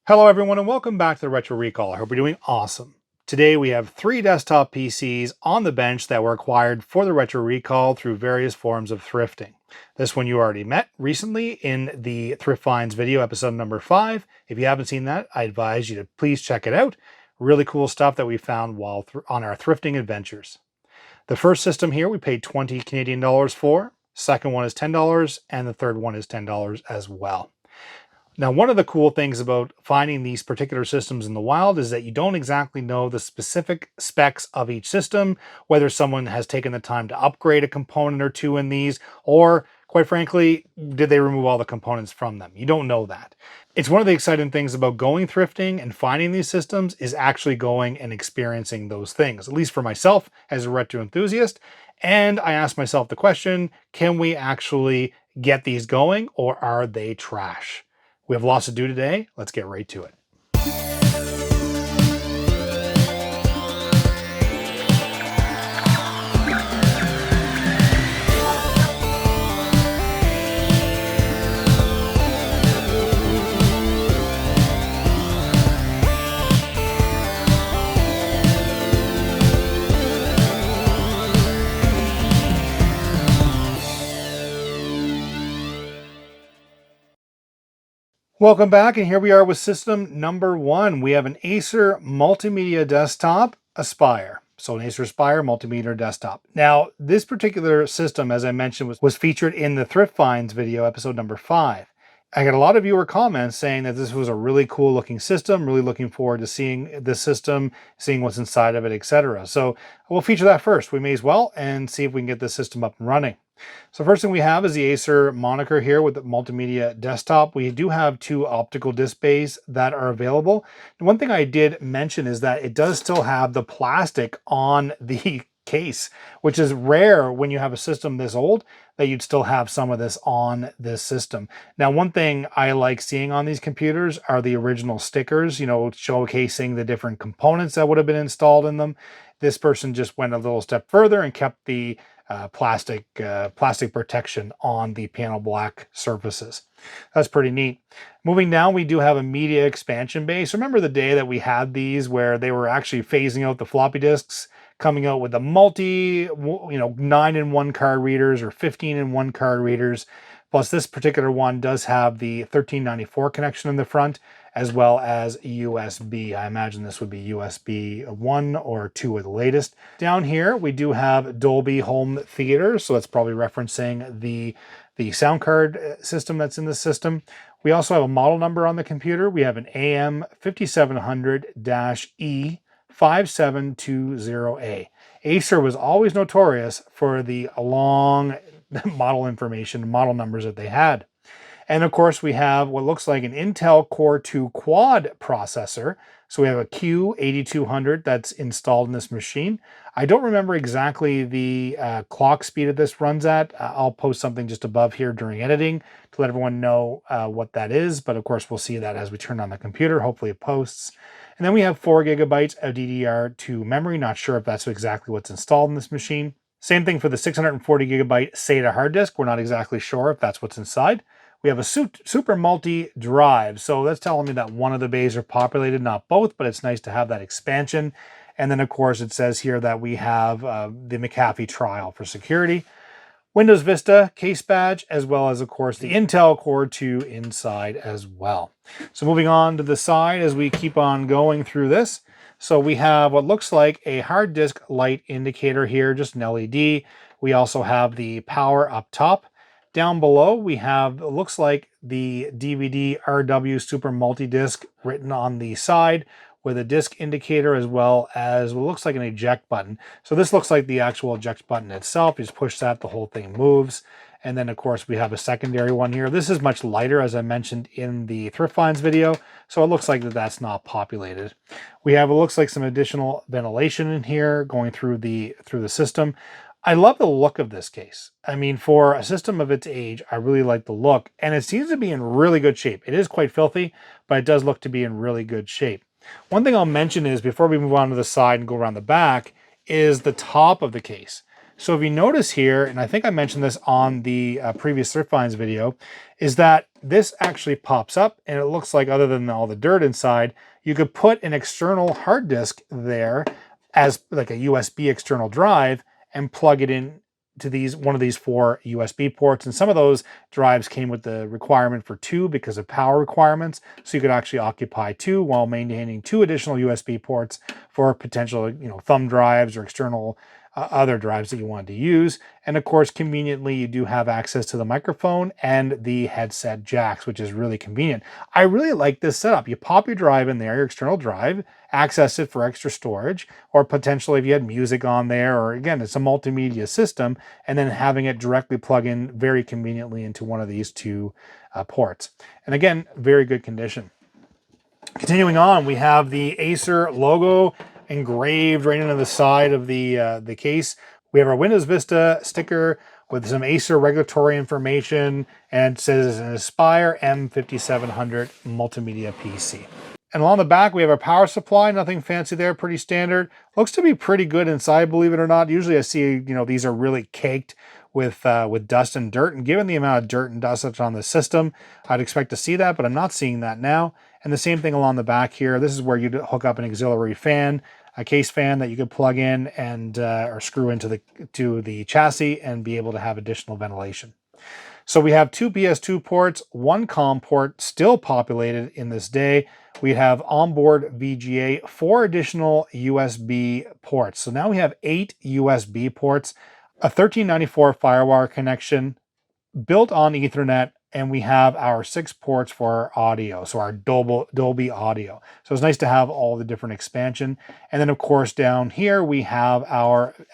Hello everyone and welcome back to the Retro Recall. I hope you're doing awesome. Today we have 3 desktop PCs on the bench that were acquired for the Retro Recall through various forms of thrifting. This one you already met recently in the Thrift Finds video, episode number 5. If you haven't seen that, I advise you to please check it out. Really cool stuff that we found while on our thrifting adventures. The first system here we paid 20 Canadian dollars for, second one is $10, and the third one is $10 as well. Now, one of the cool things about finding these particular systems in the wild is that you don't exactly know the specific specs of each system, whether someone has taken the time to upgrade a component or two in these, or quite frankly, did they remove all the components from them? You don't know that. It's one of the exciting things about going thrifting and finding these systems is actually going and experiencing those things, at least for myself as a retro enthusiast. And I ask myself the question, can we actually get these going or are they trash? We have lots to do today. Let's get right to it. Welcome back, and here we are with system number 1. We have an Acer Multimedia Desktop Aspire. So an Acer Aspire Multimedia Desktop. Now, this particular system, as I mentioned, was featured in the Thrift Finds video, episode number 5. I got a lot of viewer comments saying that this was a really cool looking system, really looking forward to seeing this system, seeing what's inside of it, etc. So we'll feature that first. We may as well and see if we can get this system up and running. So first thing we have is the Acer moniker here with the multimedia desktop. We do have 2 optical disc bays that are available. And one thing I did mention is that it does still have the plastic on the case, which is rare when you have a system this old that you'd still have some of this on this system. Now, one thing I like seeing on these computers are the original stickers, showcasing the different components that would have been installed in them. This person just went a little step further and kept the plastic protection on the panel black surfaces. That's pretty neat. Moving down, we do have a media expansion bay. So remember the day that we had these where they were actually phasing out the floppy disks, coming out with the 9-in-1 card readers or 15-in-1 card readers. Plus this particular one does have the 1394 connection in the front, as well as USB. I imagine this would be USB 1 or 2 at the latest. Down here, we do have Dolby Home Theater, so that's probably referencing the sound card system that's in the system. We also have a model number on the computer. We have an AM 5700-E5720A. Acer was always notorious for the long model information, model numbers that they had. And of course, we have what looks like an Intel Core 2 quad processor. So we have a Q8200 that's installed in this machine. I don't remember exactly the clock speed that this runs at. I'll post something just above here during editing to let everyone know what that is. But of course, we'll see that as we turn on the computer. Hopefully it posts. And then we have 4 gigabytes of DDR2 memory. Not sure if that's exactly what's installed in this machine. Same thing for the 640 gigabyte SATA hard disk. We're not exactly sure if that's what's inside. We have a super multi drive. So that's telling me that one of the bays are populated, not both, but it's nice to have that expansion. And then of course it says here that we have the McAfee trial for security. Windows Vista case badge, as well as of course the Intel Core 2 inside as well. So moving on to the side as we keep on going through this. So we have what looks like a hard disk light indicator here, just an LED. We also have the power up top. Down below, we have, it looks like the DVD RW Super Multi-Disc written on the side with a disc indicator as well as what looks like an eject button. So this looks like the actual eject button itself. You just push that, the whole thing moves. And then, of course, we have a secondary one here. This is much lighter, as I mentioned in the Thrift Finds video, so it looks like that's not populated. We have, it looks like some additional ventilation in here going through the system. I love the look of this case. I mean, for a system of its age, I really like the look, and it seems to be in really good shape. It is quite filthy, but it does look to be in really good shape. One thing I'll mention is, before we move on to the side and go around the back, is the top of the case. So if you notice here, and I think I mentioned this on the previous Thrift Finds video, is that this actually pops up and it looks like, other than all the dirt inside, you could put an external hard disk there as like a USB external drive and plug it in to one of these 4 USB ports. And some of those drives came with the requirement for 2 because of power requirements. So you could actually occupy 2 while maintaining 2 additional USB ports for potential, thumb drives or external other drives that you wanted to use. And of course, conveniently, you do have access to the microphone and the headset jacks, which is really convenient. I really like this setup. You pop your drive in there, your external drive, access it for extra storage, or potentially if you had music on there, or again, it's a multimedia system, and then having it directly plug in very conveniently into one of these 2 ports. And again, very good condition. Continuing on, we have the Acer logo engraved right into the side of the case. We have our Windows Vista sticker with some Acer regulatory information, and it says an Aspire M5700 multimedia PC. And along the back, we have our power supply. Nothing fancy there, pretty standard. Looks to be pretty good inside, believe it or not. Usually I see, these are really caked with dust and dirt. And given the amount of dirt and dust that's on the system, I'd expect to see that, but I'm not seeing that now. And the same thing along the back here. This is where you'd hook up an auxiliary fan, a case fan that you could plug in and or screw into the chassis and be able to have additional ventilation. So we have 2 PS2 ports, 1 COM port still populated in this day. We have onboard VGA, 4 additional USB ports. So now we have 8 USB ports, a 1394 FireWire connection built on Ethernet, and we have our 6 ports for our audio, so our Dolby audio. So it's nice to have all the different expansion. And then of course down here we have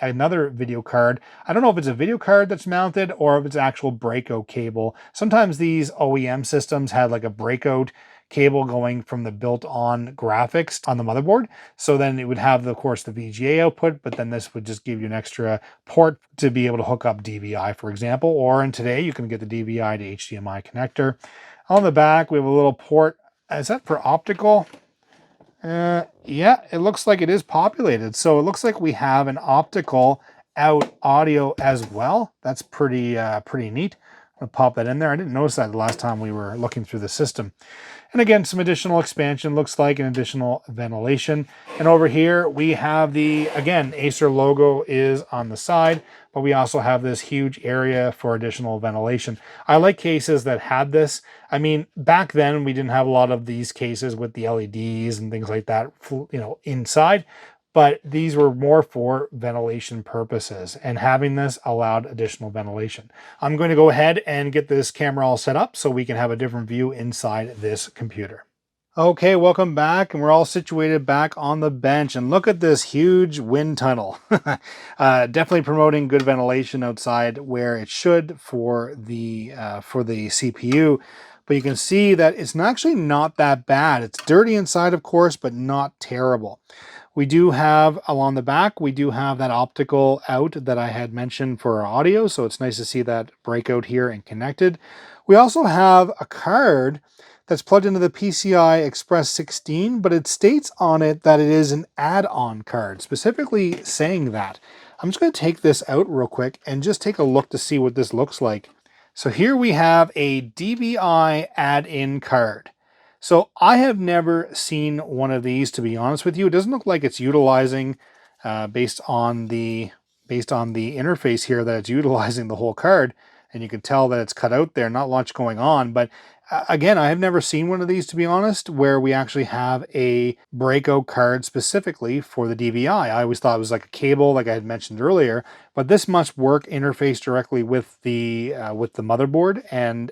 another video card. I don't know if it's a video card that's mounted or if it's actual breakout cable. Sometimes these OEM systems had like a breakout cable going from the built-on graphics on the motherboard. So then it would have, of course, the VGA output, but then this would just give you an extra port to be able to hook up DVI, for example. Or in today, you can get the DVI to HDMI connector. On the back, we have a little port. Is that for optical? Yeah, it looks like it is populated. So it looks like we have an optical out audio as well. That's pretty neat. I'll pop that in there. I didn't notice that the last time we were looking through the system. And again, some additional expansion, looks like an additional ventilation. And over here we have again, Acer logo is on the side, but we also have this huge area for additional ventilation. I like cases that had this. I mean, back then we didn't have a lot of these cases with the LEDs and things like that, inside. But these were more for ventilation purposes, and having this allowed additional ventilation. I'm going to go ahead and get this camera all set up so we can have a different view inside this computer. Okay, welcome back, and we're all situated back on the bench, and look at this huge wind tunnel. Definitely promoting good ventilation outside where it should for the CPU. But you can see that it's actually not that bad. It's dirty inside, of course, but not terrible. We do have, along the back, we do have that optical out that I had mentioned for our audio, so it's nice to see that breakout here and connected. We also have a card that's plugged into the PCI Express 16, but it states on it that it is an add-on card, specifically saying that. I'm just going to take this out real quick and just take a look to see what this looks like. So here we have a DVI add-in card. So I have never seen one of these, to be honest with you. It doesn't look like it's utilizing, based on the interface here, that it's utilizing the whole card. And you can tell that it's cut out there, not much going on. But again, I have never seen one of these, to be honest, where we actually have a breakout card specifically for the DVI. I always thought it was like a cable, like I had mentioned earlier, but this must work interface directly with the motherboard. And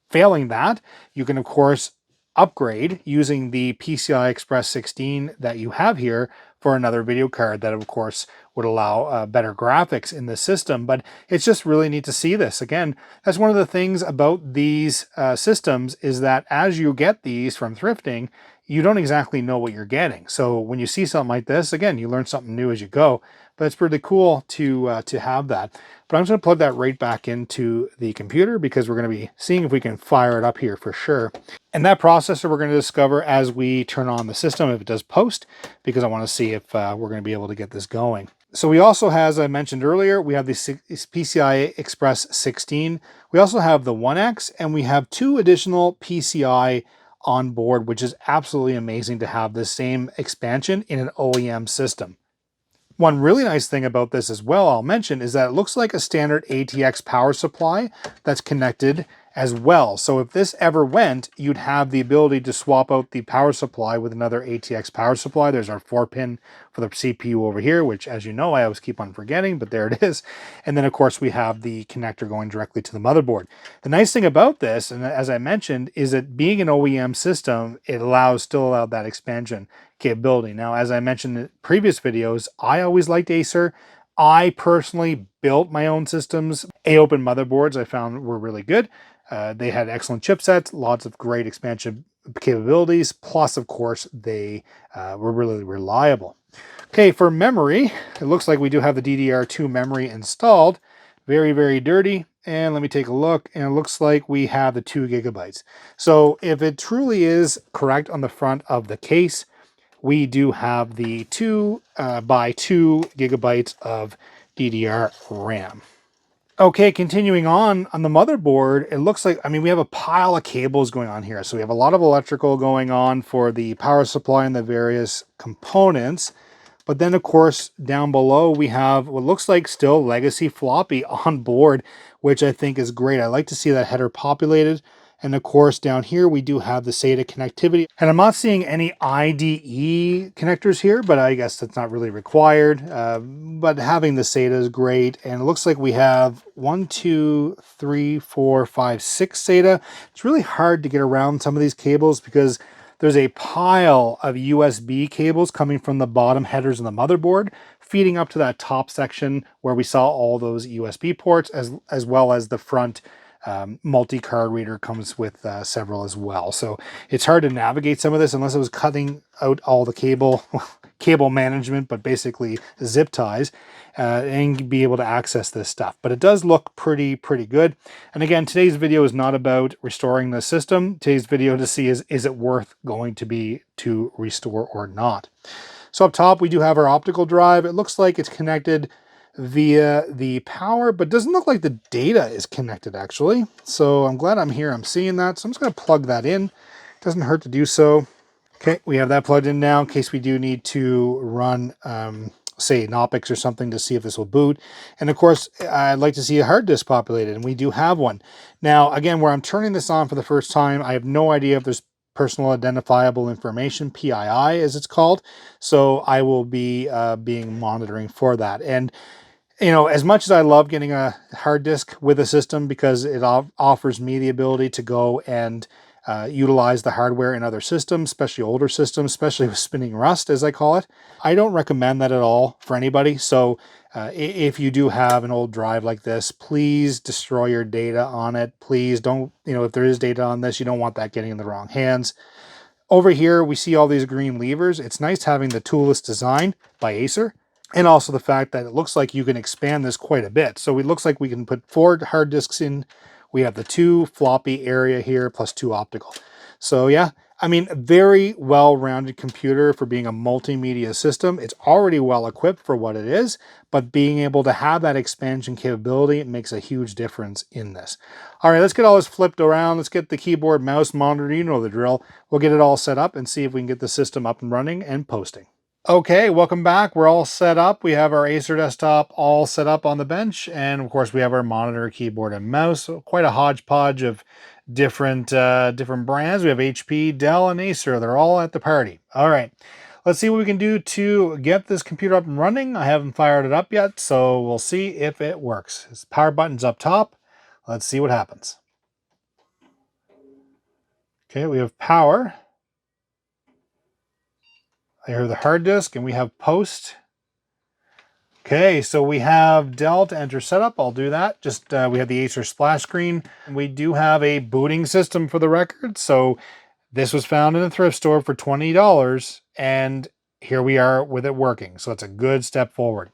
failing that, you can of course upgrade using the PCI Express 16 that you have here for another video card that of course would allow better graphics in the system. But it's just really neat to see this. Again, that's one of the things about these systems, is that as you get these from thrifting, you don't exactly know what you're getting. So when you see something like this, again, you learn something new as you go. But it's pretty cool to have that. But I'm just going to plug that right back into the computer, because we're going to be seeing if we can fire it up here for sure. And that processor we're going to discover as we turn on the system, if it does post, because I want to see if we're going to be able to get this going. So we also, as I mentioned earlier, we have the PCI Express 16. We also have the 1X, and we have 2 additional PCI on board, which is absolutely amazing to have the same expansion in an OEM system. One really nice thing about this as well, I'll mention, is that it looks like a standard ATX power supply that's connected as well. So if this ever went, you'd have the ability to swap out the power supply with another ATX power supply. There's our 4-pin for the CPU over here, which, as you know, I always keep on forgetting, but there it is. And then, of course, we have the connector going directly to the motherboard. The nice thing about this, and as I mentioned, is that being an OEM system, it still allowed that expansion capability. Now, as I mentioned in previous videos, I always liked Acer. I personally built my own systems. A-open motherboards I found were really good. They had excellent chipsets, lots of great expansion capabilities, plus, of course, they were really reliable. Okay, for memory, it looks like we do have the DDR2 memory installed. Very, very dirty. And let me take a look, and it looks like we have the 2 gigabytes. So if it truly is correct on the front of the case, we do have the 2 by 2 gigabytes of DDR RAM. Okay, continuing on the motherboard, it looks like, I mean, we have a pile of cables going on here. So we have a lot of electrical going on for the power supply and the various components. But then, of course, down below, we have what looks like still legacy floppy on board, which I think is great. I like to see that header populated. And of course, down here, we do have the SATA connectivity. And I'm not seeing any IDE connectors here, but I guess that's not really required. But having the SATA is great. And it looks like we have 1, 2, 3, 4, 5, 6 SATA. It's really hard to get around some of these cables because there's a pile of USB cables coming from the bottom headers of the motherboard, feeding up to that top section where we saw all those USB ports, as well as the front multi-card reader comes with several as well. So it's hard to navigate some of this unless it was cutting out all the cable management, but basically zip ties, and be able to access this stuff. But it does look pretty good. And again, today's video is not about restoring the system. Today's video to see is it worth going to restore or not. So up top, we do have our optical drive. It looks like it's connected via the power, but doesn't look like the data is connected actually. So I'm glad I'm here, I'm seeing that. So I'm just gonna plug that in. Doesn't hurt to do so. Okay, we have that plugged in now in case we do need to run, say, Knoppix or something to see if this will boot. And of course, I'd like to see a hard disk populated, and we do have one. Now, again, where I'm turning this on for the first time, I have no idea if there's personal identifiable information, PII as it's called. So I will be being monitoring for that. And you know, as much as I love getting a hard disk with a system because it offers me the ability to go and utilize the hardware in other systems, especially older systems, especially with spinning rust, as I call it, I don't recommend that at all for anybody. So if you do have an old drive like this, please destroy your data on it. Please don't, you know, if there is data on this, you don't want that getting in the wrong hands. Over here, we see all these green levers. It's nice having the toolless design by Acer. And also the fact that it looks like you can expand this quite a bit. So it looks like we can put 4 hard disks in. We have the 2 floppy area here plus 2 optical. So yeah, I mean, very well-rounded computer for being a multimedia system. It's already well equipped for what it is, but being able to have that expansion capability makes a huge difference in this. All right, let's get all this flipped around. Let's get the keyboard, mouse, monitor, you know the drill. We'll get it all set up and see if we can get the system up and running and posting. Okay, welcome back. We're all set up. We have our Acer desktop all set up on the bench. And of course we have our monitor, keyboard, and mouse. So quite a hodgepodge of different brands. We have HP, Dell, and Acer. They're all at the party. All right, let's see what we can do to get this computer up and running. I haven't fired it up yet, so we'll see if it works. This power button's up top. Let's see what happens. Okay, we have power. I hear the hard disk, and we have post. Okay, so we have Dell to enter setup. I'll do that. Just we have the Acer splash screen. We do have a booting system for the record. So this was found in a thrift store for $20, and here we are with it working. So it's a good step forward.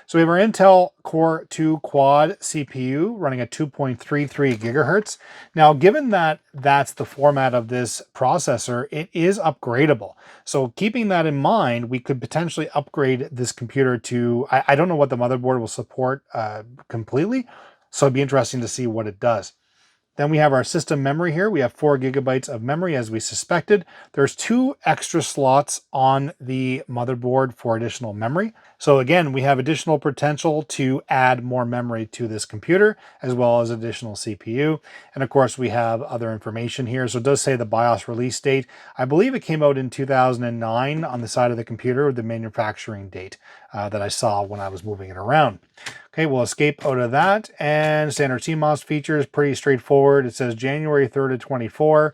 So we have our Intel Core 2 Quad CPU running at 2.33 gigahertz. Now, given that that's the format of this processor, it is upgradable. So keeping that in mind, we could potentially upgrade this computer to, I don't know what the motherboard will support completely. So it'd be interesting to see what it does. Then we have our system memory here. We have 4 gigabytes of memory as we suspected. There's 2 extra slots on the motherboard for additional memory. So again, we have additional potential to add more memory to this computer, as well as additional CPU. And of course, we have other information here. So it does say the BIOS release date. I believe it came out in 2009 on the side of the computer, the manufacturing date that I saw when I was moving it around. Okay, we'll escape out of that, and standard CMOS features, pretty straightforward. It says January 3rd of 24.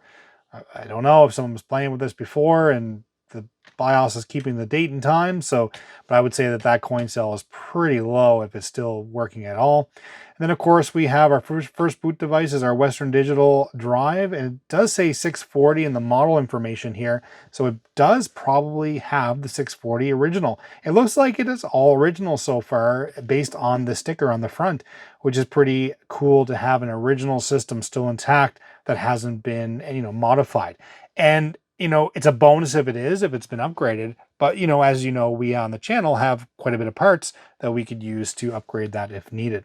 I don't know if someone was playing with this before and the BIOS is keeping the date and time, so, but I would say that that coin cell is pretty low if it's still working at all. And then of course we have our first boot device is our Western Digital drive, and it does say 640 in the model information here, so it does probably have the 640 original. It looks like it is all original so far based on the sticker on the front, which is pretty cool to have an original system still intact that hasn't been, modified. And it's a bonus if it is, if it's been upgraded. But, as you know, we on the channel have quite a bit of parts that we could use to upgrade that if needed.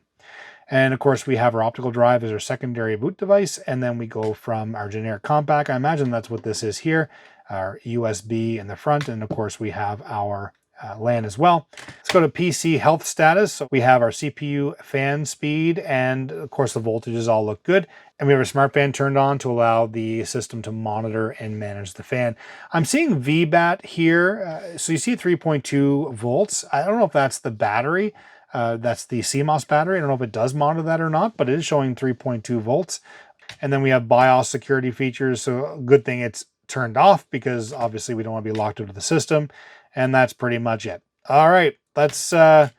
And of course, we have our optical drive as our secondary boot device. And then we go from our generic compact. I imagine that's what this is here, our USB in the front. And of course, we have our LAN as well. Let's go to PC health status. So we have our CPU fan speed, and of course the voltages all look good. And we have a smart fan turned on to allow the system to monitor and manage the fan. I'm seeing VBAT here. So you see 3.2 volts. I don't know if that's the battery. That's the CMOS battery. I don't know if it does monitor that or not, but it is showing 3.2 volts. And then we have BIOS security features. So good thing it's turned off, because obviously we don't want to be locked into the system. And that's pretty much it. All right, let's go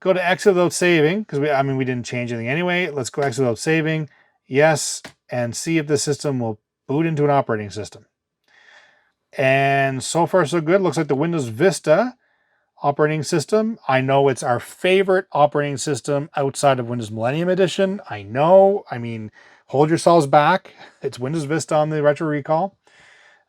to exit without saving, because we didn't change anything anyway. Let's go exit without saving. Yes, and see if the system will boot into an operating system. And so far so good. Looks like the Windows Vista operating system. I know it's our favorite operating system outside of Windows Millennium Edition. I know. Hold yourselves back. It's Windows Vista on the Retro Recall.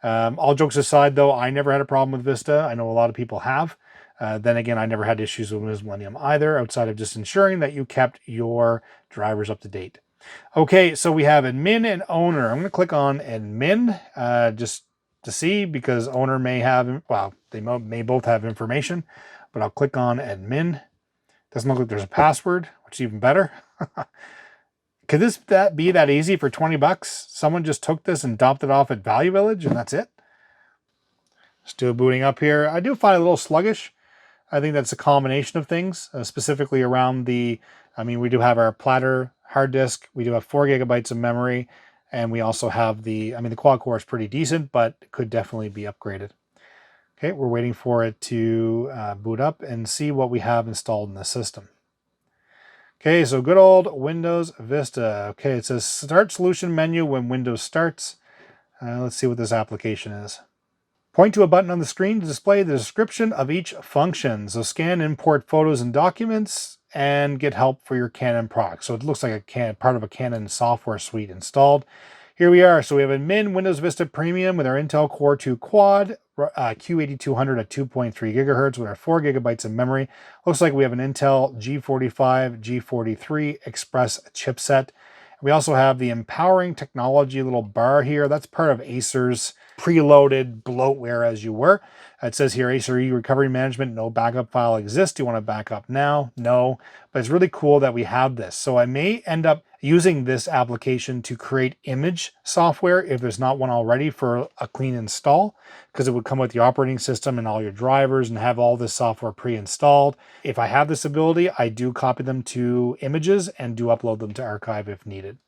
All jokes aside, though, I never had a problem with Vista. I know a lot of people have. Then again, I never had issues with Windows Millennium either, outside of just ensuring that you kept your drivers up to date. Okay, so we have admin and owner. I'm going to click on admin just to see, because owner may have, well, they may both have information, but I'll click on admin. Doesn't look like there's a password, which is even better. Could this be that easy for 20 bucks? Someone just took this and dumped it off at Value Village and that's it? Still booting up here. I do find it a little sluggish. I think that's a combination of things, specifically around we do have our platter hard disk. We do have 4 gigabytes of memory, and we also have the quad core is pretty decent, but it could definitely be upgraded. Okay, we're waiting for it to boot up and see what we have installed in the system. Okay, so good old Windows Vista. Okay, it says Start Solution menu when Windows starts. Let's see what this application is. Point to a button on the screen to display the description of each function. So scan, import photos and documents, and get help for your Canon product. So it looks like part of a Canon software suite installed. Here we are. So we have admin Windows Vista Premium with our Intel Core 2 Quad, Q8200 at 2.3 gigahertz with our 4 gigabytes of memory. Looks like we have an Intel G45, G43 Express chipset. We also have the empowering technology little bar here. That's part of Acer's preloaded bloatware, as you were. It says here, Acer recovery management, no backup file exists. Do you want to back up now? No. But it's really cool that we have this. So I may end up using this application to create image software if there's not one already for a clean install, because it would come with the operating system and all your drivers and have all this software pre-installed. If I have this ability, I do copy them to images and do upload them to archive if needed.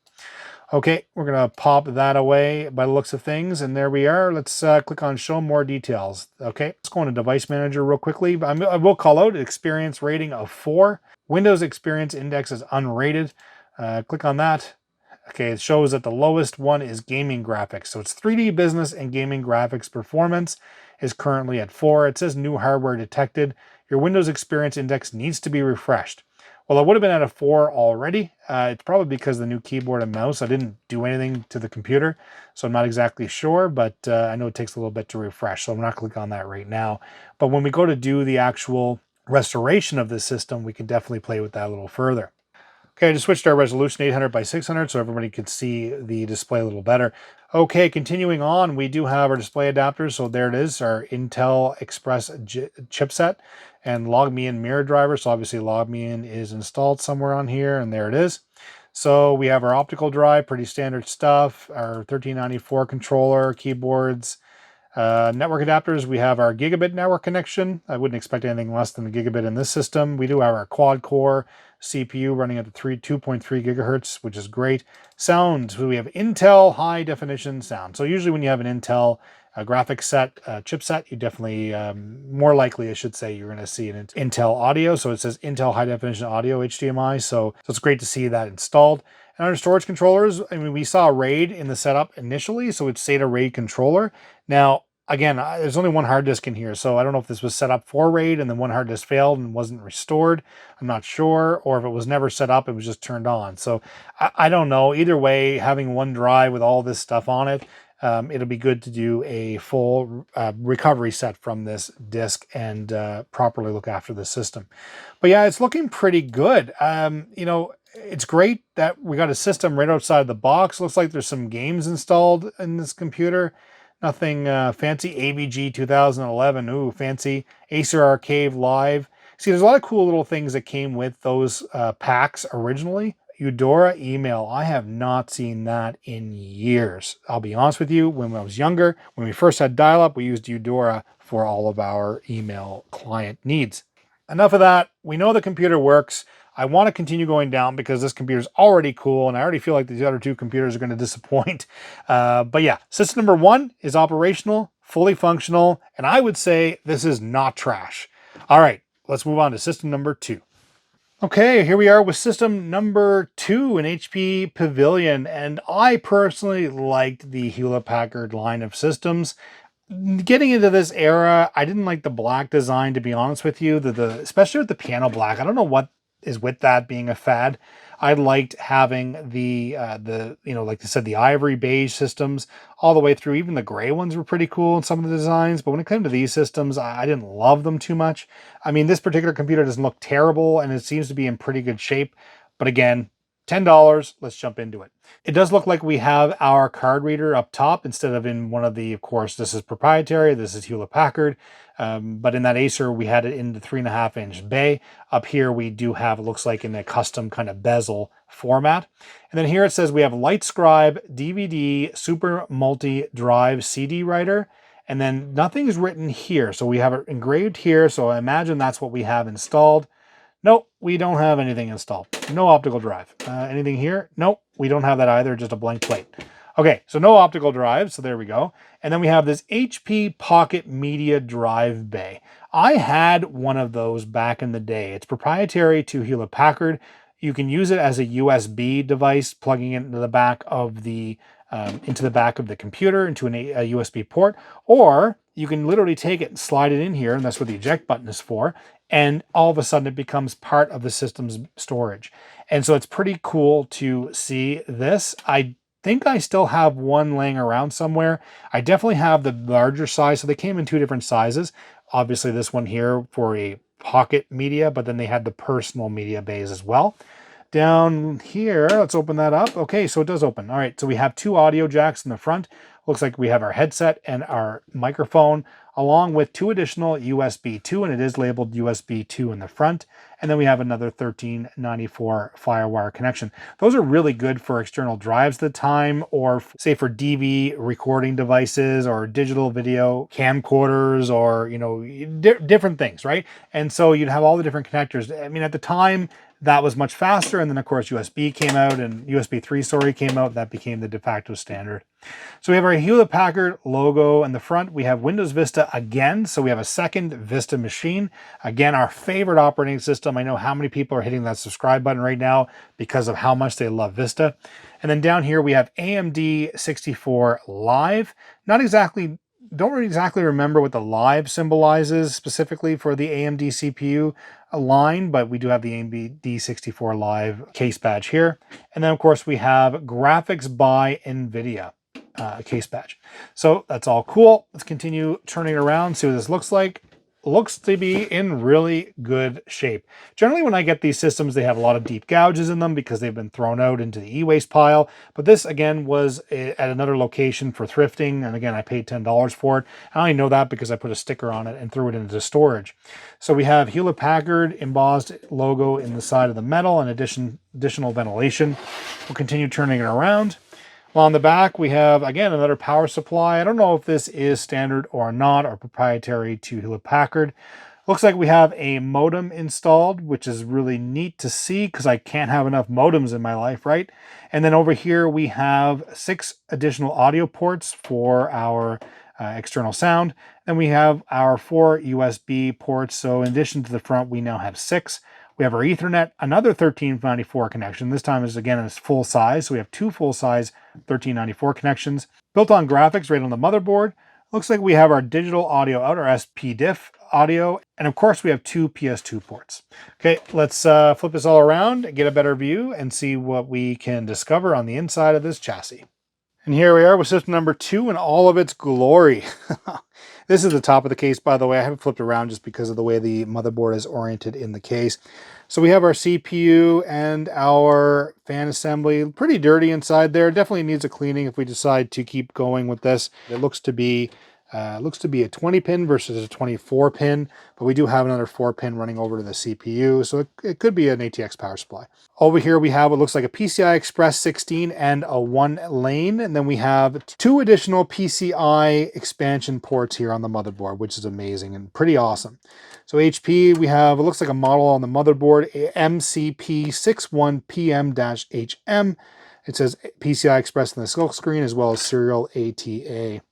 Okay, we're going to pop that away by the looks of things, and there we are. Let's click on Show More Details. Okay, let's go into Device Manager real quickly. I will call out experience rating of 4. Windows Experience Index is unrated. Click on that. Okay, it shows that the lowest one is gaming graphics. So it's 3D business and gaming graphics performance is currently at 4. It says new hardware detected. Your Windows Experience Index needs to be refreshed. Well, it would have been at a 4 already. It's probably because of the new keyboard and mouse. I didn't do anything to the computer, so I'm not exactly sure, but I know it takes a little bit to refresh, so I'm not clicking on that right now. But when we go to do the actual restoration of this system, we can definitely play with that a little further. Okay, I just switched our resolution 800 by 600 so everybody could see the display a little better. Okay, continuing on, we do have our display adapters. So there it is, our Intel Express chipset and log me in mirror driver. So obviously log me in is installed somewhere on here, and there it is. So we have our optical drive, pretty standard stuff, our 1394 controller, keyboards, network adapters, we have our gigabit network connection. I wouldn't expect anything less than a gigabit in this system. We do have our quad core CPU running at the 2.3 gigahertz, which is great. Sound, so we have Intel high definition sound. So usually when you have an Intel graphics set, chipset, you definitely, more likely I should say, you're going to see an Intel audio. So it says Intel high definition audio HDMI. So it's great to see that installed. And our storage controllers, I mean, we saw RAID in the setup initially, so it's SATA RAID controller. Now, again, there's only one hard disk in here, so I don't know if this was set up for RAID and then one hard disk failed and wasn't restored. I'm not sure, or if it was never set up, it was just turned on. So I don't know. Either way, having one drive with all this stuff on it, it'll be good to do a full recovery set from this disk and properly look after the system. But yeah, it's looking pretty good. You know, it's great that we got a system right outside the box. Looks like there's some games installed in this computer. Nothing fancy. AVG 2011. Ooh, fancy. Acer Arcade Live. See, there's a lot of cool little things that came with those packs originally. Eudora email. I have not seen that in years. I'll be honest with you. When I was younger, when we first had dial-up, we used Eudora for all of our email client needs. Enough of that. We know the computer works. I want to continue going down because this computer is already cool, and I already feel like these other two computers are going to disappoint. But yeah, system number 1 is operational, fully functional, and I would say this is not trash. All right, let's move on to system number 2. Okay, here we are with system number 2, an HP Pavilion, and I personally liked the Hewlett-Packard line of systems. Getting into this era, I didn't like the black design, to be honest with you. Especially with the piano black. I don't know what is with that being a fad. I liked having the you know, like I said, the ivory beige systems all the way through. Even the gray ones were pretty cool in some of the designs. But when it came to these systems, I didn't love them too much. I mean, this particular computer doesn't look terrible, and it seems to be in pretty good shape. But again, $10, let's jump into it. It does look like we have our card reader up top instead of in one of the, of course, this is proprietary, this is Hewlett-Packard, but in that Acer, we had it in the 3.5-inch bay. Up here, we do have, it looks like in a custom kind of bezel format. And then here it says we have LightScribe DVD Super Multi-Drive CD writer, and then nothing's written here. So we have it engraved here, so I imagine that's what we have installed. Nope, we don't have anything installed. No optical drive. Anything here? Nope, we don't have that either, just a blank plate. Okay, so no optical drive, so there we go. And then we have this HP Pocket Media Drive Bay. I had one of those back in the day. It's proprietary to Hewlett-Packard. You can use it as a USB device, plugging it into the back of the computer, into a USB port, or you can literally take it and slide it in here, and that's what the eject button is for, and all of a sudden it becomes part of the system's storage. And so it's pretty cool to see this. I think I still have one laying around somewhere. I definitely have the larger size, so they came in 2 different sizes. Obviously this one here for a pocket media, but then they had the personal media bays as well. Down here, let's open that up. Okay, so it does open. All right, so we have 2 audio jacks in the front. Looks like we have our headset and our microphone, along with 2 additional USB 2, and it is labeled USB 2 in the front. And then we have another 1394 FireWire connection. Those are really good for external drives at the time, or say for DV recording devices or digital video camcorders, or, you know, different things, right? And so you'd have all the different connectors. I mean, at the time, that was much faster. And then of course USB came out and USB 3 story came out. That became the de facto standard. So we have our Hewlett-Packard logo in the front. We have Windows Vista again. So we have a second Vista machine. Again, our favorite operating system. I know how many people are hitting that subscribe button right now because of how much they love Vista. And then down here we have AMD 64 Live. Don't really exactly remember what the Live symbolizes specifically for the AMD CPU line, but we do have the AMD 64 Live case badge here. And then of course we have Graphics by NVIDIA case badge. So that's all cool. Let's continue turning around, see what this looks like. Looks to be in really good shape. Generally, when I get these systems, they have a lot of deep gouges in them because they've been thrown out into the e-waste pile. But this, again, was at another location for thrifting. And again, I paid $10 for it. I only know that because I put a sticker on it and threw it into storage. So we have Hewlett-Packard embossed logo in the side of the metal and additional ventilation. We'll continue turning it around. Well, on the back, we have, again, another power supply. I don't know if this is standard or not, or proprietary to Hewlett-Packard. Looks like we have a modem installed, which is really neat to see because I can't have enough modems in my life, right? And then over here, we have 6 additional audio ports for our external sound. Then we have our 4 USB ports. So in addition to the front, we now have 6. We have our Ethernet, another 1394 connection. This time is again it's full size. So we have 2 full size 1394 connections. Built-on graphics right on the motherboard. Looks like we have our digital audio out, our SPDIF audio. And of course we have 2 PS2 ports. Okay, let's flip this all around, get a better view and see what we can discover on the inside of this chassis. And here we are with system number 2 in all of its glory. This is the top of the case, by the way. I haven't flipped around just because of the way the motherboard is oriented in the case. So we have our CPU and our fan assembly. Pretty dirty inside there. Definitely needs a cleaning if we decide to keep going with this. It looks to be a 20 pin versus a 24 pin, but we do have another 4 pin running over to the CPU. So it could be an ATX power supply. Over here we have what looks like a PCI Express 16 and a 1 lane. And then we have 2 additional PCI expansion ports here on the motherboard, which is amazing and pretty awesome. So HP, we have, it looks like a model on the motherboard, MCP61PM-HM. It says PCI Express in the silk screen as well as serial ATA.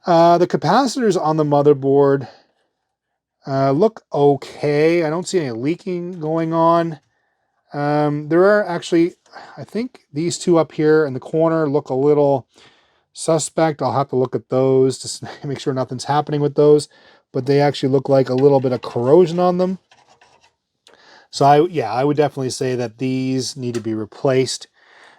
The capacitors on the motherboard look okay. I don't see any leaking going on. There are actually, I think these 2 up here in the corner look a little suspect. I'll have to look at those to make sure nothing's happening with those, but they actually look like a little bit of corrosion on them. So I would definitely say that these need to be replaced.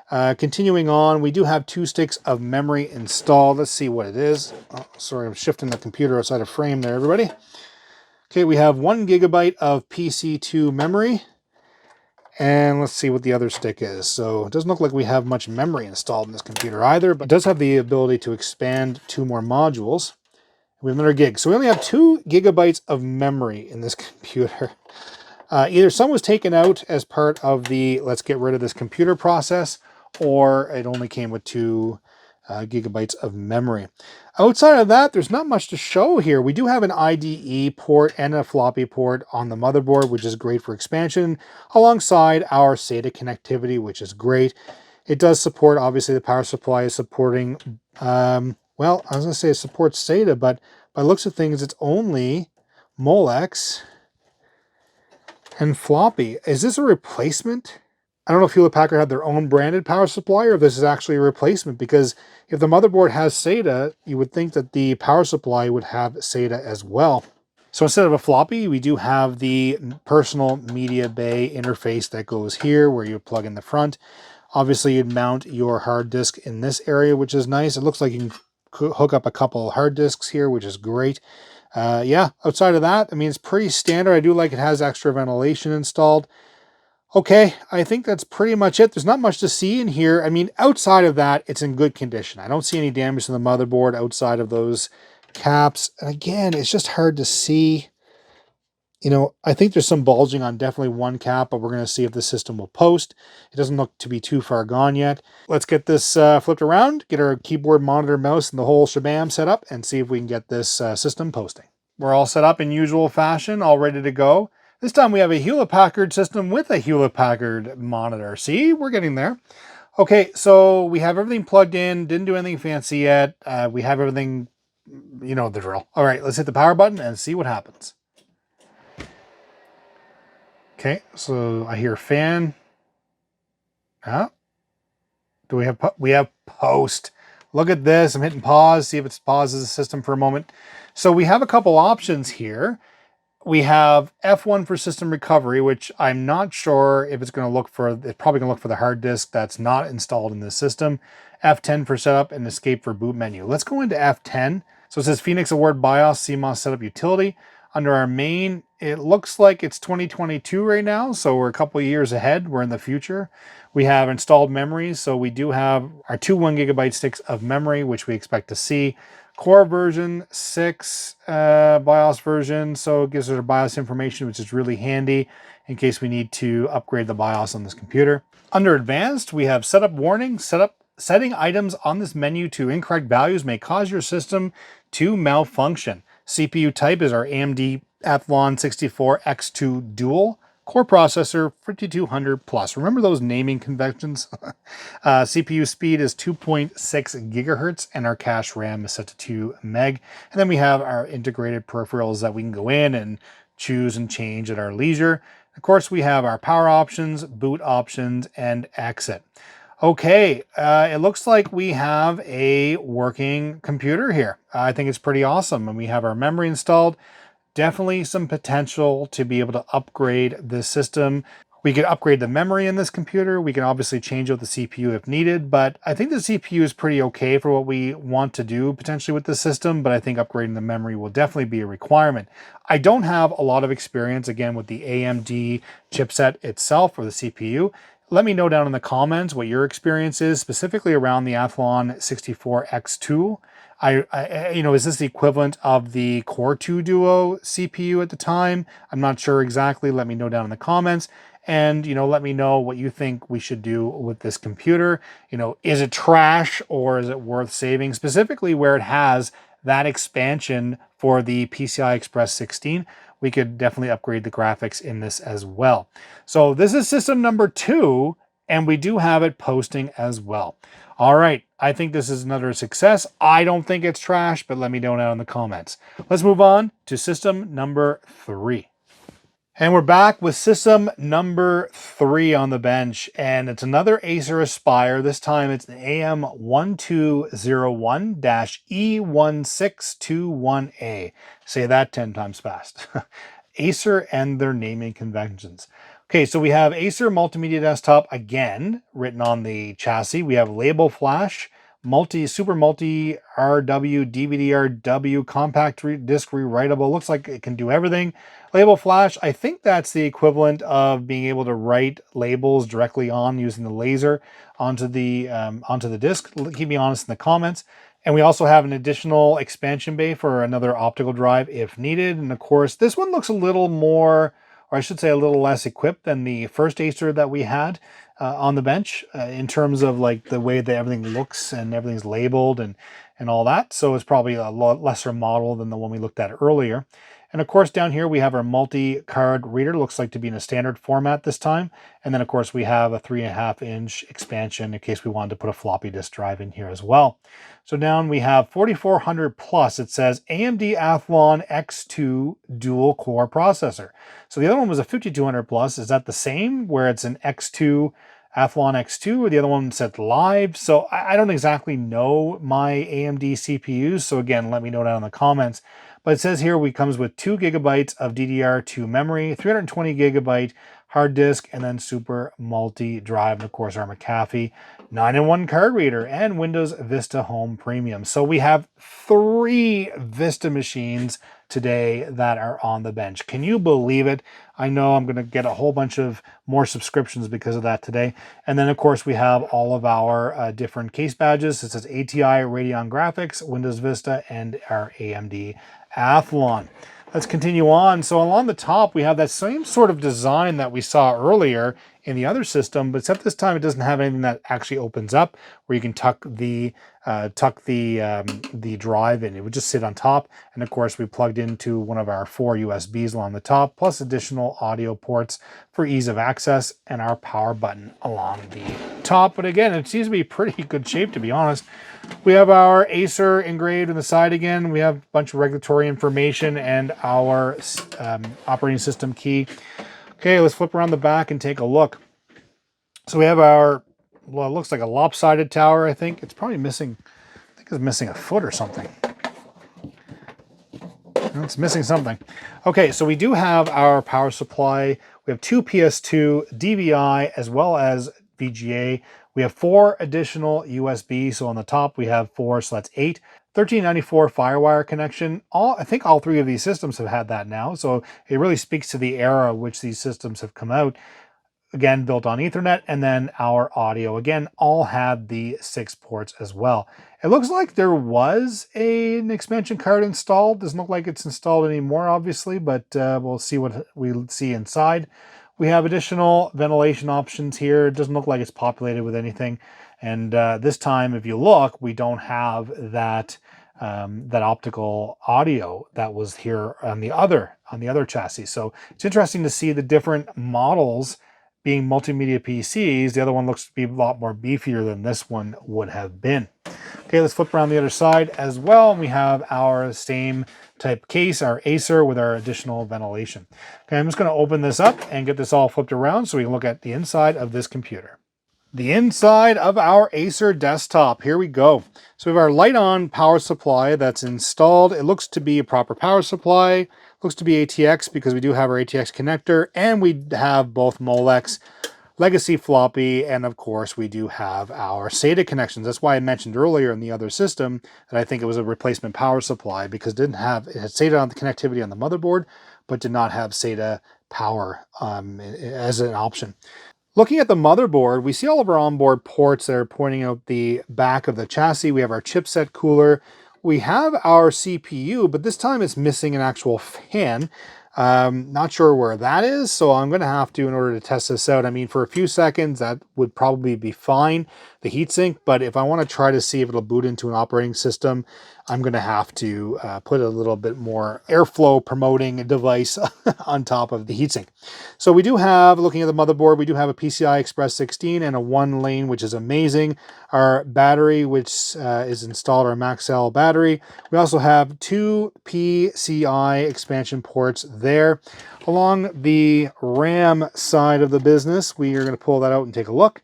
Continuing on, we do have 2 sticks of memory installed. Let's see what it is. Oh, sorry, I'm shifting the computer outside of frame there, everybody. Okay, we have 1 GB of PC2 memory. And let's see what the other stick is. So it doesn't look like we have much memory installed in this computer either, but it does have the ability to expand 2 more modules. We have another gig. So we only have 2 GB of memory in this computer. Either some was taken out as part of the let's get rid of this computer process, or it only came with 2 gigabytes of memory. Outside of that, there's not much to show here. We do have an IDE port and a floppy port on the motherboard, which is great for expansion, alongside our SATA connectivity, which is great. It does support, obviously, the power supply is supporting, well, I was going to say it supports SATA, but by looks of things, it's only Molex and floppy. Is this a replacement? I don't know if Hewlett-Packard had their own branded power supply or if this is actually a replacement, because if the motherboard has SATA, you would think that the power supply would have SATA as well. So instead of a floppy, we do have the personal media bay interface that goes here where you plug in the front. Obviously, you'd mount your hard disk in this area, which is nice. It looks like you can hook up a couple hard disks here, which is great. Yeah, outside of that, I mean, it's pretty standard. I do like it has extra ventilation installed. Okay, I think that's pretty much it. There's not much to see in here. I mean, outside of that, it's in good condition. I don't see any damage to the motherboard outside of those caps. And again, it's just hard to see. You know, I think there's some bulging on definitely 1 cap, but we're going to see if the system will post. It doesn't look to be too far gone yet. Let's get this flipped around, get our keyboard, monitor, mouse, and the whole shabam set up, and see if we can get this system posting. We're all set up in usual fashion, all ready to go. This time we have a Hewlett-Packard system with a Hewlett-Packard monitor. See, we're getting there. Okay, so we have everything plugged in, didn't do anything fancy yet. We have everything, you know the drill. All right, let's hit the power button and see what happens. Okay, so I hear fan. Do we have post? Look at this. I'm hitting pause, see if it pauses the system for a moment. So we have a couple options here. We have F1 for system recovery, which I'm not sure if it's going to look for. It's probably going to look for the hard disk that's not installed in this system. F10 for setup and escape for boot menu. Let's go into F10. So it says Phoenix Award BIOS CMOS setup utility. Under our main, it looks like it's 2022 right now, so we're a couple of years ahead. We're in the future. We have installed memories, so we do have our two 1 gigabyte sticks of memory, which we expect to see. Core version 6 BIOS version, so it gives us our BIOS information, which is really handy in case we need to upgrade the BIOS on this computer. Under advanced, we have setup warning. Setting items on this menu to incorrect values may cause your system to malfunction. CPU type is our AMD Athlon 64X2 Dual. Core processor 5200 plus. Remember those naming conventions? CPU speed is 2.6 gigahertz and our cache RAM is set to 2 meg. And then we have our integrated peripherals that we can go in and choose and change at our leisure. Of course, we have our power options, boot options, and exit. Okay, it looks like we have a working computer here. I think it's pretty awesome. And we have our memory installed. Definitely some potential to be able to upgrade this system. We could upgrade the memory in this computer. We can obviously change out the CPU if needed, but I think the CPU is pretty okay for what we want to do potentially with the system, but I think upgrading the memory will definitely be a requirement. I don't have a lot of experience, again, with the AMD chipset itself or the CPU. Let me know down in the comments what your experience is, specifically around the Athlon 64X2. Is this the equivalent of the Core 2 Duo CPU at the time? I'm not sure exactly. Let me know down in the comments. And, let me know what you think we should do with this computer. Is it trash or is it worth saving? Specifically where it has that expansion for the PCI Express 16. We could definitely upgrade the graphics in this as well. So this is system number 2, and we do have it posting as well. All right, I think this is another success. I don't think it's trash, but let me know down in the comments. Let's move on to system number 3. And we're back with system number 3 on the bench, and it's another Acer Aspire. This time it's an AM1201-E1621A. Say that 10 times fast. Acer and their naming conventions. Okay, so we have Acer Multimedia Desktop, again, written on the chassis. We have Label Flash, Super Multi RW, DVD-RW, compact disc rewritable. Looks like it can do everything. Label Flash, I think that's the equivalent of being able to write labels directly on using the laser onto the disc. Keep me honest in the comments. And we also have an additional expansion bay for another optical drive if needed. And of course, this one looks a little more, or I should say a little less equipped than the first Acer that we had on the bench in terms of like the way that everything looks and everything's labeled and all that. So it's probably a lot lesser model than the one we looked at earlier. And of course, down here we have our multi-card reader. Looks like to be in a standard format this time. And then of course we have a 3.5-inch expansion in case we wanted to put a floppy disk drive in here as well. So down we have 4400 plus. It says AMD Athlon X2 dual core processor. So the other one was a 5200 plus. Is that the same where it's an X2 Athlon X2, or the other one said live? So I don't exactly know my AMD CPUs. So again, let me know down in the comments. But it says here we comes with 2 gigabytes of DDR2 memory, 320 gigabyte hard disk, and then super multi drive, and of course our McAfee 9-in-1 card reader and Windows Vista Home Premium. So we have 3 Vista machines today that are on the bench. Can you believe it? I know I'm going to get a whole bunch of more subscriptions because of that today. And then of course we have all of our different case badges. It says ATI Radeon Graphics, Windows Vista, and our AMD Athlon. Let's continue on. So along the top, we have that same sort of design that we saw earlier in the other system, but except this time it doesn't have anything that actually opens up where you can tuck the drive in. It would just sit on top. And of course, we plugged into one of our 4 USBs along the top, plus additional audio ports for ease of access, and our power button along the top. But again, it seems to be pretty good shape, to be honest. We have our Acer engraved on the side again. We have a bunch of regulatory information and our operating system key. Okay, let's flip around the back and take a look. So we have our, well, it looks like a lopsided tower, I think. It's probably missing, I think it's missing a foot or something. No, it's missing something. Okay, so we do have our power supply. We have 2 PS2 DVI as well as VGA. We have 4 additional USB. So on the top we have 4, so that's 8. 1394 FireWire connection. I think all 3 of these systems have had that now. So it really speaks to the era which these systems have come out. Again, built on Ethernet, and then our audio, again, all had the 6 ports as well. It looks like there was an expansion card installed. Doesn't look like it's installed anymore, obviously, but we'll see what we see inside. We have additional ventilation options here. It doesn't look like it's populated with anything. And this time, if you look, we don't have that that optical audio that was here on the other chassis. So it's interesting to see the different models being multimedia PCs. The other one looks to be a lot more beefier than this one would have been. Okay, let's flip around the other side as well. We have our same type case, our Acer with our additional ventilation. Okay, I'm just going to open this up and get this all flipped around so we can look at the inside of this computer. The inside of our Acer desktop. Here we go. So we have our light on power supply that's installed. It looks to be a proper power supply. Looks to be ATX because we do have our ATX connector, and we have both Molex, legacy floppy, and of course we do have our SATA connections. That's why I mentioned earlier in the other system that I think it was a replacement power supply because it had SATA on the connectivity on the motherboard, but did not have SATA power as an option. Looking at the motherboard, we see all of our onboard ports that are pointing out the back of the chassis. We have our chipset cooler. We have our CPU, but this time it's missing an actual fan. Not sure where that is, so I'm going to have to, in order to test this out, I mean, for a few seconds, that would probably be fine, the heatsink, but if I want to try to see if it'll boot into an operating system, I'm going to have to put a little bit more airflow promoting device on top of the heatsink. So we do have, looking at the motherboard, we do have a PCI Express 16 and a 1 lane, which is amazing. Our battery, which is installed, our Maxell battery. We also have 2 PCI expansion ports there. Along the RAM side of the business, we are going to pull that out and take a look.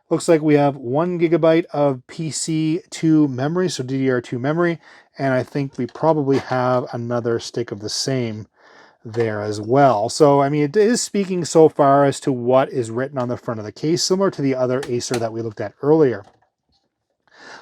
Looks like we have 1 GB of PC2 memory, so DDR2 memory, and I think we probably have another stick of the same there as well. So, I mean, it is speaking so far as to what is written on the front of the case, similar to the other Acer that we looked at earlier.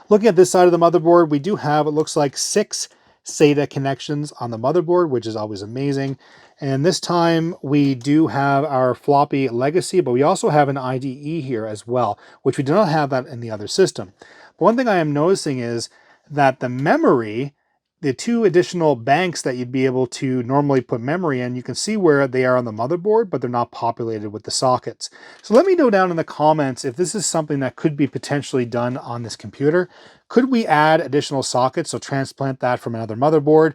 Looking at this side of the motherboard, we do have, it looks like, 6 SATA connections on the motherboard, which is always amazing. And this time we do have our floppy legacy, but we also have an IDE here as well, which we do not have that in the other system. But one thing I am noticing is that the memory, the 2 additional banks that you'd be able to normally put memory in, you can see where they are on the motherboard, but they're not populated with the sockets. So let me know down in the comments if this is something that could be potentially done on this computer. Could we add additional sockets, so transplant that from another motherboard?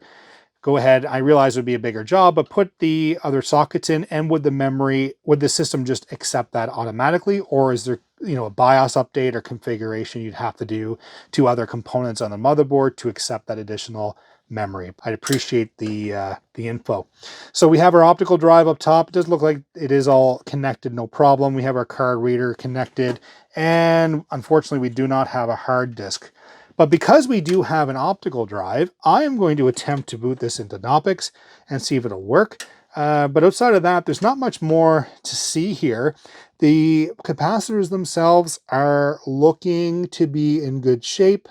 Go ahead, I realize it would be a bigger job, but put the other sockets in, and would the system just accept that automatically? Or is there, a BIOS update or configuration you'd have to do to other components on the motherboard to accept that additional memory? I'd appreciate the info. So we have our optical drive up top. It does look like it is all connected, no problem. We have our card reader connected, and unfortunately we do not have a hard disk. But because we do have an optical drive, I am going to attempt to boot this into Knoppix and see if it'll work. But outside of that, there's not much more to see here. The capacitors themselves are looking to be in good shape.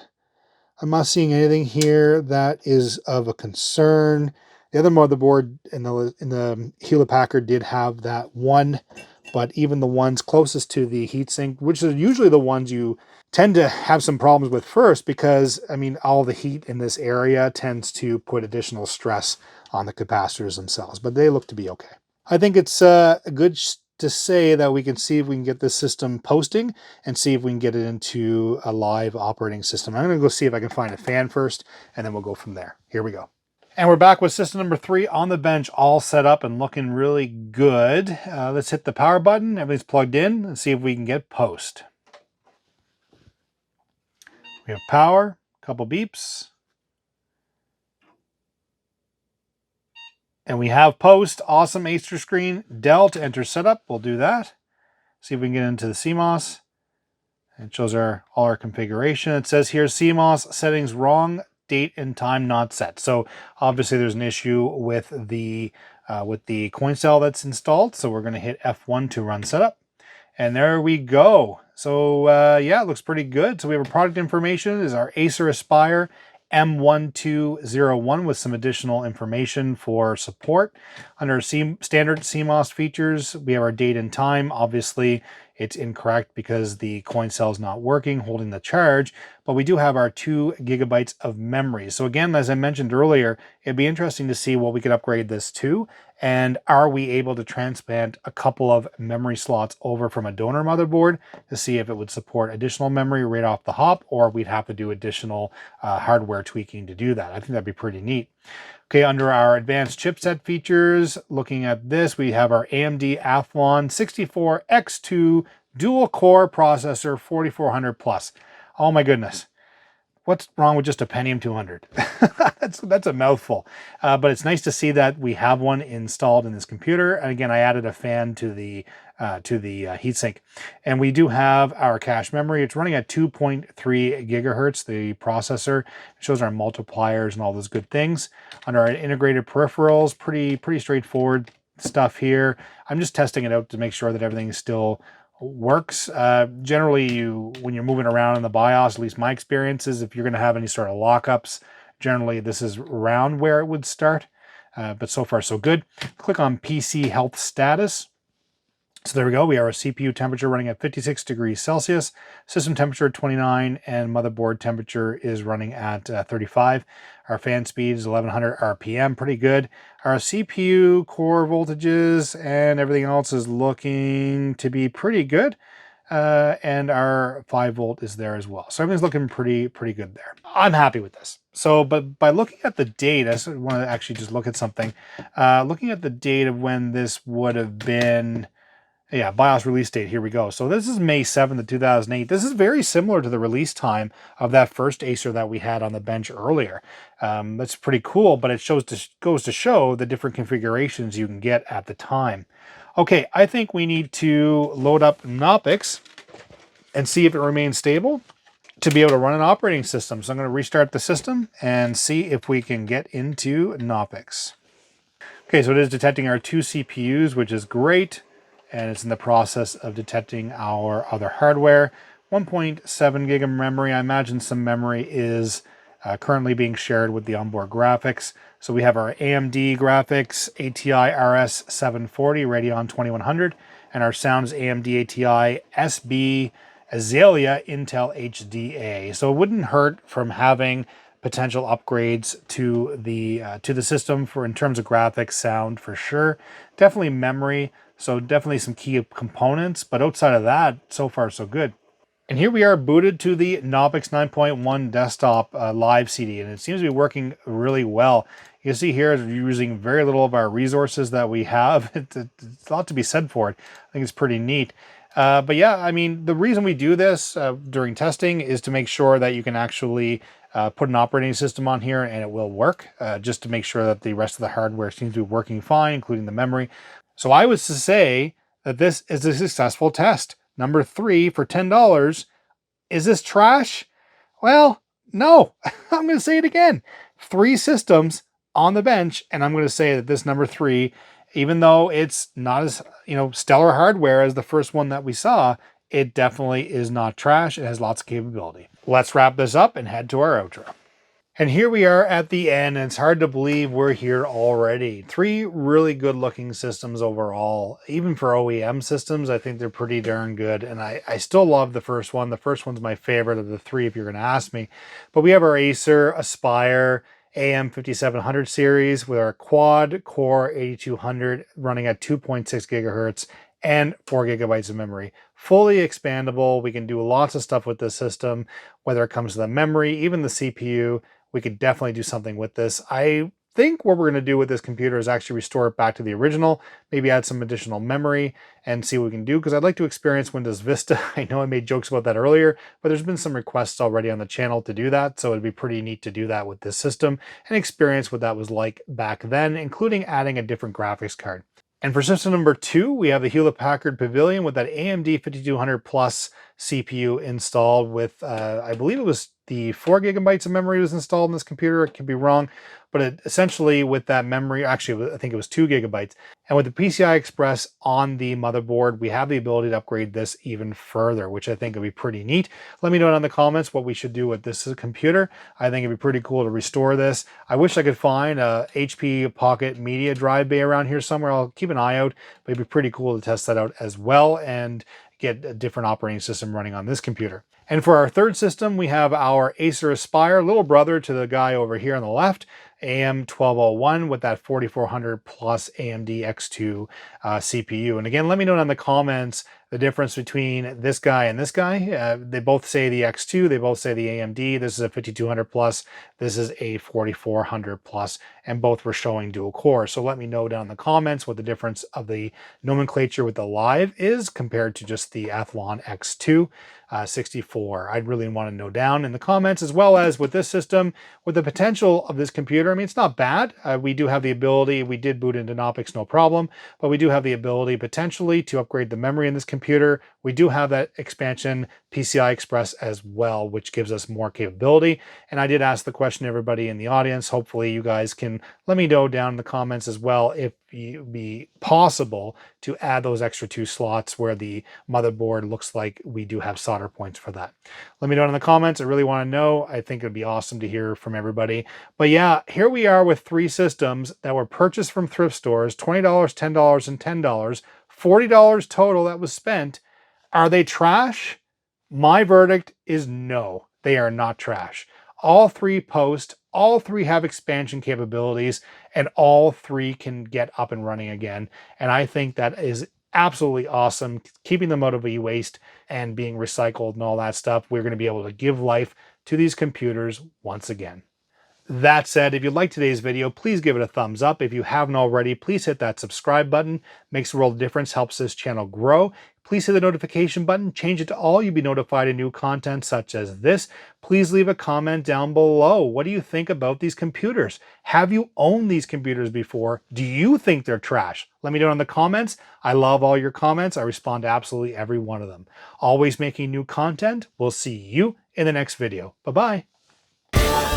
I'm not seeing anything here that is of a concern. The other motherboard in the Hewlett-Packard did have that one, but even the ones closest to the heatsink, which are usually the ones you tend to have some problems with first, because I mean, all the heat in this area tends to put additional stress on the capacitors themselves, but they look to be okay. I think it's good to say that we can see if we can get this system posting and see if we can get it into a live operating system. I'm going to go see if I can find a fan first, and then we'll go from there. Here we go. And we're back with system number 3 on the bench, all set up and looking really good. Let's hit the power button. Everything's plugged in and see if we can get post. We have power, a couple beeps. And we have post. Awesome Acer screen. Del to enter setup. We'll do that. See if we can get into the CMOS. It shows all our configuration. It says here CMOS settings wrong, date and time not set. So obviously there's an issue with the coin cell that's installed. So we're going to hit F1 to run setup. And there we go. So yeah, it looks pretty good. So we have a product information. This is our Acer Aspire M1201 with some additional information for support. Under standard CMOS features, we have our date and time. Obviously, it's incorrect because the coin cell is not working, holding the charge, but we do have our 2 gigabytes of memory. So again, as I mentioned earlier, it'd be interesting to see what we could upgrade this to, and are we able to transplant a couple of memory slots over from a donor motherboard to see if it would support additional memory right off the hop, or we'd have to do additional hardware tweaking to do that. I think that'd be pretty neat. Okay, under our advanced chipset features, looking at this, we have our AMD Athlon 64X2 dual core processor 4400 plus. Oh my goodness. What's wrong with just a Pentium 200? That's a mouthful. But it's nice to see that we have one installed in this computer. And again, I added a fan to the heatsink. And we do have our cache memory. It's running at 2.3 gigahertz, the processor. It shows our multipliers and all those good things. Under our integrated peripherals, pretty straightforward stuff here. I'm just testing it out to make sure that everything still works. Generally, when you're moving around in the BIOS, at least my experience is, if you're going to have any sort of lockups, generally this is around where it would start. But so far so good. Click on PC health status. So there we go. We have our CPU temperature running at 56 degrees Celsius, system temperature 29, and motherboard temperature is running at 35. Our fan speed is 1100 RPM, pretty good. Our CPU core voltages and everything else is looking to be pretty good. And our 5 volt is there as well. So everything's looking pretty good there. I'm happy with this. So, but by looking at the date, I want to actually just look at something. Looking at the date of when this would have been, yeah, BIOS release date, here we go. So this is May 7th of 2008. This is very similar to the release time of that first Acer that we had on the bench earlier. That's pretty cool, but it goes to show the different configurations you can get at the time. Okay, I think we need to load up Knoppix and see if it remains stable to be able to run an operating system. So I'm going to restart the system and see if we can get into Knoppix. Okay, so it is detecting our 2 CPUs, which is great. And it's in the process of detecting our other hardware. 1.7 gig of memory. I imagine some memory is currently being shared with the onboard graphics. So we have our AMD graphics, ATI RS 740, Radeon 2100, and our sound is AMD ATI SB Azalea Intel HDA. So it wouldn't hurt from having potential upgrades to the system in terms of graphics, sound for sure. Definitely memory. So definitely some key components, but outside of that, so far so good. And here we are booted to the Knoppix 9.1 desktop live CD, and it seems to be working really well. You can see here we're using very little of our resources that we have. It's a lot to be said for it. I think it's pretty neat. But yeah, I mean, the reason we do this during testing is to make sure that you can actually put an operating system on here and it will work, just to make sure that the rest of the hardware seems to be working fine, including the memory. So I was to say that this is a successful test. Number 3 for $10. Is this trash? Well, no. I'm going to say it again. 3 systems on the bench, and I'm going to say that this number 3, even though it's not as stellar hardware as the first one that we saw, it definitely is not trash. It has lots of capability. Let's wrap this up and head to our outro. And here we are at the end, and it's hard to believe we're here already. 3 really good looking systems overall. Even for OEM systems, I think they're pretty darn good. And I still love the first one. The first one's my favorite of the 3 if you're going to ask me. But we have our Acer Aspire AM5700 series with our quad core 8200 running at 2.6 gigahertz and 4 gigabytes of memory. Fully expandable. We can do lots of stuff with this system, whether it comes to the memory, even the CPU. We could definitely do something with this. I think what we're going to do with this computer is actually restore it back to the original, maybe add some additional memory and see what we can do, because I'd like to experience Windows Vista. I know I made jokes about that earlier, but there's been some requests already on the channel to do that, so it'd be pretty neat to do that with this system and experience what that was like back then, including adding a different graphics card. And for system number 2, we have the Hewlett-Packard Pavilion with that AMD 5200 Plus CPU installed with, I believe it was the 4 gigabytes of memory was installed in this computer. I could be wrong, but essentially with that memory, actually, I think it was 2 gigabytes. And with the PCI Express on the motherboard, we have the ability to upgrade this even further, which I think would be pretty neat. Let me know down in the comments what we should do with this computer. I think it'd be pretty cool to restore this. I wish I could find a HP Pocket Media Drive Bay around here somewhere. I'll keep an eye out, but it'd be pretty cool to test that out as well and get a different operating system running on this computer. And for our third system, we have our Acer Aspire, little brother to the guy over here on the left, AM1201 with that 4400 plus AMD X2 CPU. And again, let me know in the comments the difference between this guy and this guy. They both say the X2, they both say the AMD. This is a 5200 plus, this is a 4400 plus, and both were showing dual core. So let me know down in the comments what the difference of the nomenclature with the Live is compared to just the Athlon X2 64. I'd really want to know down in the comments, as well as with this system, with the potential of this computer. I mean, it's not bad. We do have the ability, we did boot into Knoppix, no problem, but we do have the ability potentially to upgrade the memory in this computer. We do have that expansion PCI Express as well, which gives us more capability. And I did ask the question to everybody in the audience. Hopefully you guys can let me know down in the comments as well if it be possible to add those extra 2 slots where the motherboard looks like we do have solder points for that. Let me know in the comments. I really want to know. I think it'd be awesome to hear from everybody. But yeah, here we are with 3 systems that were purchased from thrift stores, $20, $10, and $10, $40 total that was spent. Are they trash? My verdict is no, they are not trash. All 3 post, all 3 have expansion capabilities, and all 3 can get up and running again. And I think that is absolutely awesome, keeping them out of e-waste and being recycled and all that stuff. We're going to be able to give life to these computers once again. That said, if you liked today's video, please give it a thumbs up. If you haven't already, please hit that subscribe button. Makes a world of difference, helps this channel grow. Please hit the notification button, change it to all. You'll be notified of new content such as this. Please leave a comment down below. What do you think about these computers? Have you owned these computers before? Do you think they're trash? Let me know in the comments. I love all your comments. I respond to absolutely every one of them. Always making new content. We'll see you in the next video. Bye-bye.